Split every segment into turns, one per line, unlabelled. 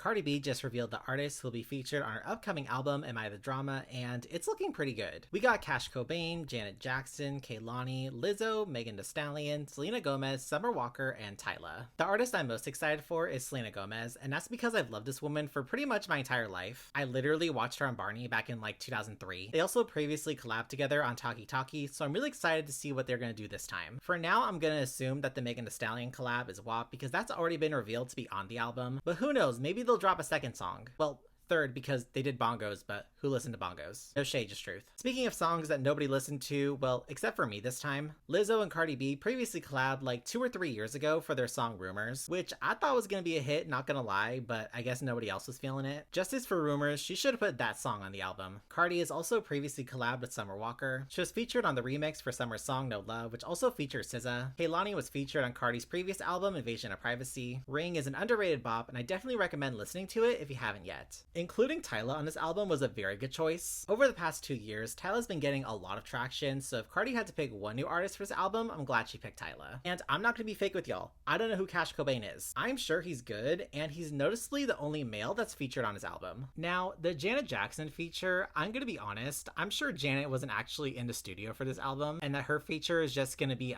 Cardi B just revealed the artist who will be featured on her upcoming album, Am I the Drama, and it's looking pretty good. We got Cash Cobain, Janet Jackson, Kehlani, Lizzo, Megan Thee Stallion, Selena Gomez, Summer Walker, and Tyla. The artist I'm most excited for is Selena Gomez, and that's because I've loved this woman for pretty much my entire life. I literally watched her on Barney back in like 2003. They also previously collabed together on Talkie Talkie, so I'm really excited to see what they're gonna do this time. For now, I'm gonna assume that the Megan Thee Stallion collab is WAP because that's already been revealed to be on the album, but who knows, maybe they'll drop a second song. Well, third because they did bongos, but who listened to bongos? No shade, just truth. Speaking of songs that nobody listened to, well, except for me this time, Lizzo and Cardi B previously collabed like 2 or 3 years ago for their song Rumors, which I thought was gonna be a hit, not gonna lie, but I guess nobody else was feeling it. Justice for Rumors, she should have put that song on the album. Cardi has also previously collabed with Summer Walker. She was featured on the remix for Summer's song No Love, which also features SZA. Kehlani was featured on Cardi's previous album, Invasion of Privacy. Ring is an underrated bop, and I definitely recommend listening to it if you haven't yet. Including Tyla on this album was a very good choice. Over the past 2 years, Tyla's been getting a lot of traction, so if Cardi had to pick one new artist for this album, I'm glad she picked Tyla. And I'm not gonna be fake with y'all, I don't know who Cash Cobain is. I'm sure he's good, and he's noticeably the only male that's featured on his album. Now, the Janet Jackson feature, I'm gonna be honest, I'm sure Janet wasn't actually in the studio for this album, and that her feature is just gonna be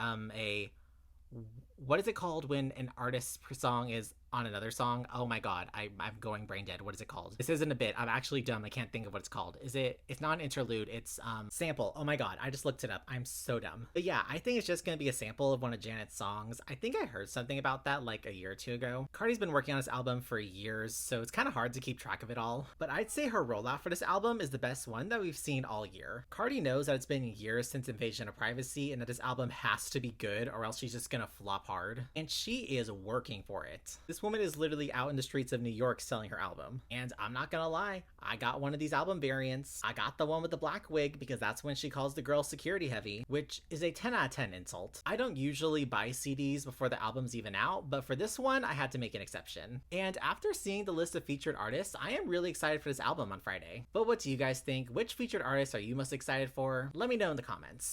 what is it called when an artist's song is on another song? Oh my god, I'm going brain dead. What is it called? This isn't a bit. I'm actually dumb. I can't think of what it's called. It's not an interlude. It's sample. Oh my god, I just looked it up. I'm so dumb. But yeah, I think it's just gonna be a sample of one of Janet's songs. I think I heard something about that like a year or two ago. Cardi's been working on this album for years, so it's kind of hard to keep track of it all. But I'd say her rollout for this album is the best one that we've seen all year. Cardi knows that it's been years since Invasion of Privacy and that this album has to be good or else she's just gonna flop hard. And she is working for it. This woman is literally out in the streets of New York selling her album. And I'm not gonna lie, I got one of these album variants. I got the one with the black wig because that's when she calls the girl security heavy, which is a 10 out of 10 insult. I don't usually buy CDs before the album's even out, but for this one, I had to make an exception. And after seeing the list of featured artists, I am really excited for this album on Friday. But what do you guys think? Which featured artists are you most excited for? Let me know in the comments.